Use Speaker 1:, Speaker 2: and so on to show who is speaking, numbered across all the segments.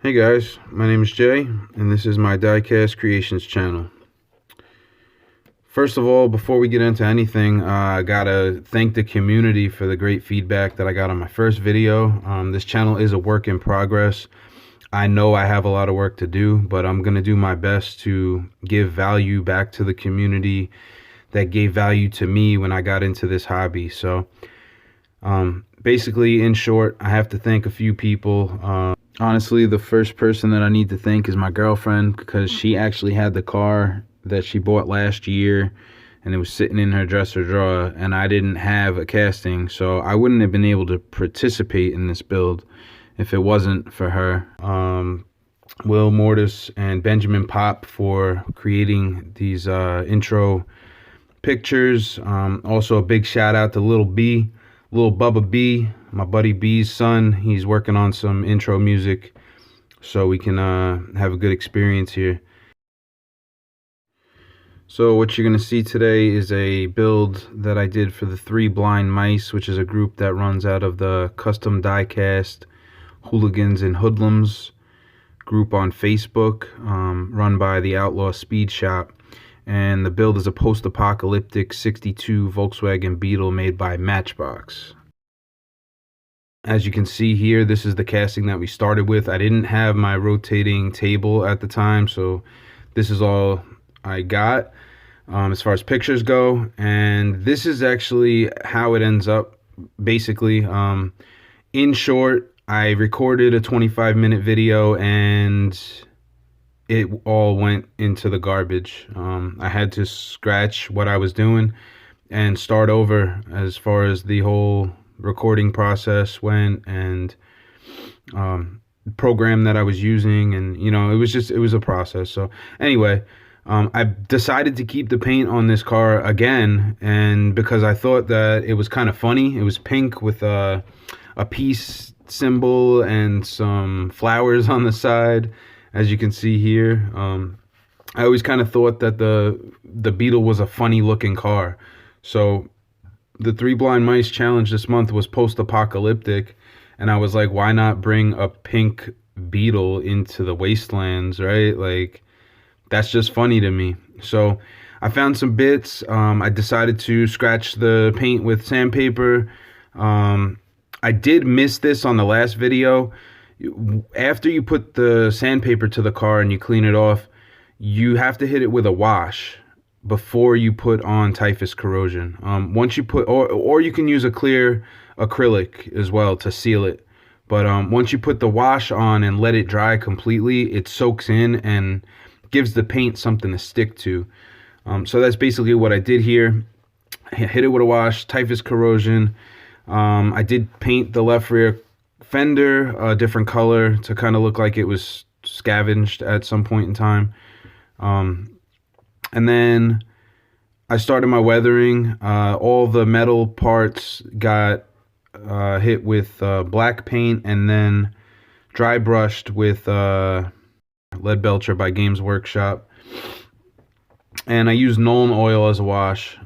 Speaker 1: Hey guys, my name is Jay, and this is my Diecast Creations channel. First of all, before we get into anything, I gotta thank the community for the great feedback that I got on my first video. This channel is a work in progress. I know I have a lot of work to do, but I'm gonna do my best to give value back to the community that gave value to me when I got into this hobby. So, basically, in short, I have to thank a few people. Honestly, the first person that I need to thank is my girlfriend, because she actually had the car that she bought last year and it was sitting in her dresser drawer, and I didn't have a casting, so I wouldn't have been able to participate in this build if it wasn't for her. Will Mortis and Benjamin Pop for creating these intro pictures. Also a big shout out to Little Bubba B, my buddy B's son. He's working on some intro music so we can have a good experience here. So what you're going to see today is a build that I did for the Three Blind Mice, which is a group that runs out of the Custom Diecast Hooligans and Hoodlums group on Facebook, run by the Outlaw Speed Shop. And the build is a post-apocalyptic 62 Volkswagen Beetle made by Matchbox. As you can see here, this is the casting that we started with. I didn't have my rotating table at the time, so this is all I got as far as pictures go. And this is actually how it ends up, basically. In short, I recorded a 25-minute video and it all went into the garbage. I had to scratch what I was doing and start over as far as the whole recording process went, and program that I was using, and it was a process. So anyway, I decided to keep the paint on this car again, and because I thought that it was kind of funny. It was pink with a peace symbol and some flowers on the side, as you can see here. I always kind of thought that the Beetle was a funny looking car. So the Three Blind Mice challenge this month was post-apocalyptic, and I was like, why not bring a pink Beetle into the wastelands, right? Like, that's just funny to me. So I found some bits. I decided to scratch the paint with sandpaper. I did miss this on the last video. After you put the sandpaper to the car and you clean it off, you have to hit it with a wash before you put on typhus corrosion. Once you put, or you can use a clear acrylic as well to seal it. But once you put the wash on and let it dry completely, it soaks in and gives the paint something to stick to. So that's basically what I did here. Hit it with a wash, typhus corrosion. I did paint the left rear fender a different color to kind of look like it was scavenged at some point in time. And then I started my weathering. All the metal parts got hit with black paint and then dry brushed with Lead Belcher by Games Workshop. And I used Nuln oil as a wash.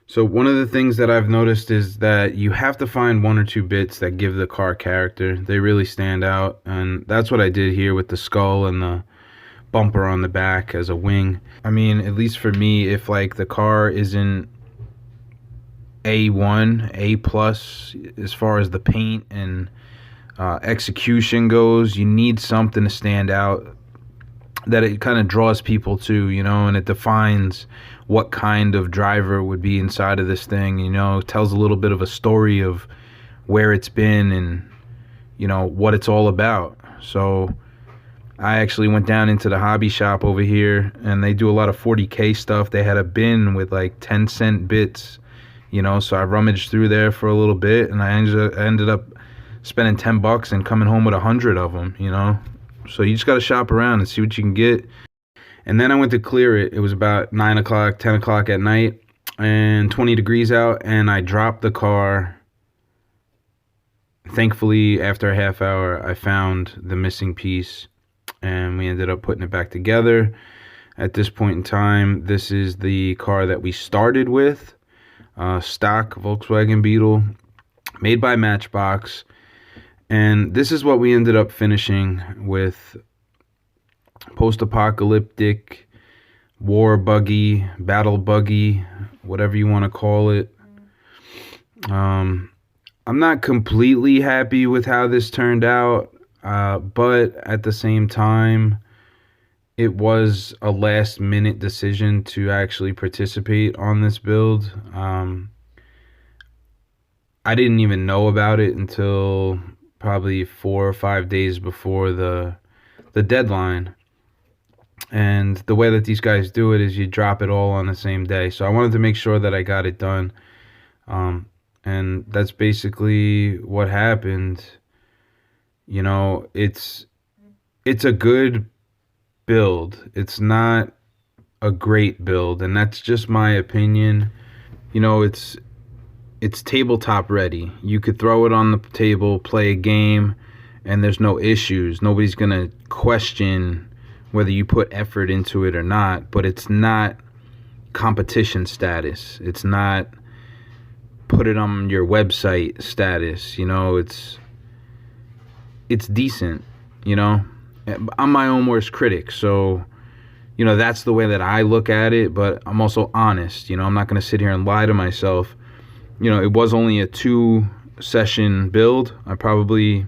Speaker 1: So one of the things that I've noticed is that you have to find one or two bits that give the car character. They really stand out, and that's what I did here with the skull and the bumper on the back as a wing. I mean, at least for me, if like the car isn't A1, A+ as far as the paint and execution goes, you need something to stand out, that it kind of draws people to, and it defines what kind of driver would be inside of this thing. It tells a little bit of a story of where it's been and what it's all about. So I actually went down into the hobby shop over here, and they do a lot of 40K stuff. They had a bin with like 10-cent bits, so I rummaged through there for a little bit, and I ended up spending $10 and coming home with 100 of them. So you just got to shop around and see what you can get. And then I went to clear it. It was about 9 o'clock, 10 o'clock at night, and 20 degrees out, and I dropped the car. Thankfully, after a half hour, I found the missing piece, and we ended up putting it back together. At this point in time, this is the car that we started with, stock Volkswagen Beetle, made by Matchbox. And this is what we ended up finishing with: post-apocalyptic, war buggy, battle buggy, whatever you want to call it. I'm not completely happy with how this turned out, but at the same time, it was a last minute decision to actually participate on this build. I didn't even know about it until probably 4 or 5 days before the deadline. And the way that these guys do it is you drop it all on the same day. So I wanted to make sure that I got it done. And that's basically what happened. You know, it's a good build. It's not a great build, and that's just my opinion. You know, it's tabletop ready. You could throw it on the table, play a game, and there's no issues. Nobody's gonna question whether you put effort into it or not. But it's not competition status. It's not put it on your website status. You know, it's decent. You know, I'm my own worst critic, so you know that's the way that I look at it. But I'm also honest. You know, I'm not gonna sit here and lie to myself. You know, it was only a 2-session build. I probably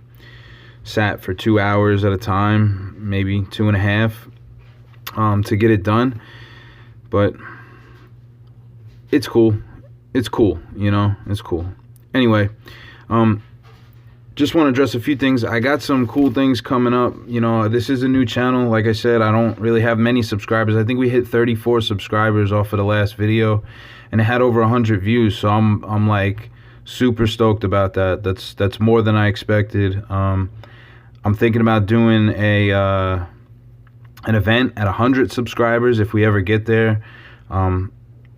Speaker 1: sat for 2 hours at a time, maybe 2.5, to get it done. But it's cool. It's cool, you know, it's cool. Anyway, just want to address a few things. I got some cool things coming up. You know, this is a new channel. Like I said, I don't really have many subscribers. I think we hit 34 subscribers off of the last video, and it had over 100 views. So I'm like super stoked about that. That's more than I expected. I'm thinking about doing an event at 100 subscribers if we ever get there.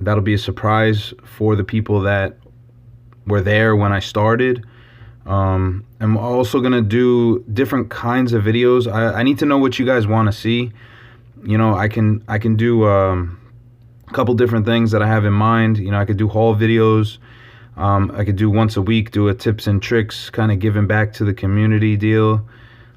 Speaker 1: That'll be a surprise for the people that were there when I started. I'm also gonna do different kinds of videos. I need to know what you guys want to see. You know, I can do a couple different things that I have in mind. You know, I could do haul videos. I could do once a week, do a tips and tricks, kind of giving back to the community deal.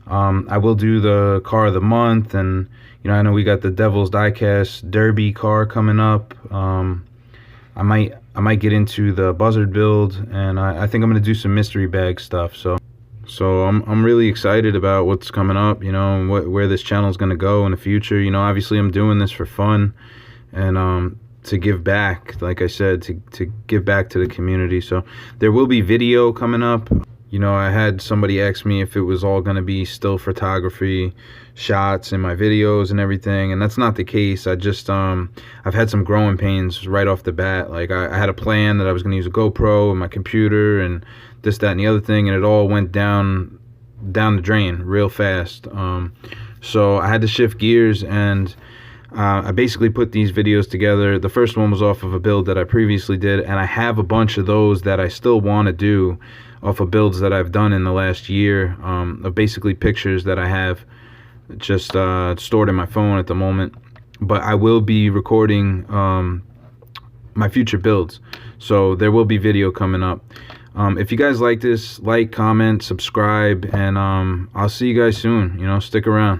Speaker 1: I will do the car of the month, and you know, I know we got the Devil's Diecast Derby car coming up. I might get into the Buzzard build, and I think I'm gonna do some mystery bag stuff. So I'm really excited about what's coming up. You know, and where this channel is gonna go in the future. You know, obviously I'm doing this for fun, and to give back, like I said, to give back to the community. So there will be video coming up. You know, I had somebody ask me if it was all going to be still photography shots in my videos and everything, and that's not the case. I just I've had some growing pains right off the bat. Like I had a plan that I was going to use a GoPro and my computer and this, that, and the other thing, and it all went down the drain real fast. So I had to shift gears, and I basically put these videos together. The first one was off of a build that I previously did, and I have a bunch of those that I still want to do off of builds that I've done in the last year, of basically pictures that I have just stored in my phone at the moment. But I will be recording my future builds, so there will be video coming up. If you guys like this, like, comment, subscribe, and I'll see you guys soon. You know, stick around.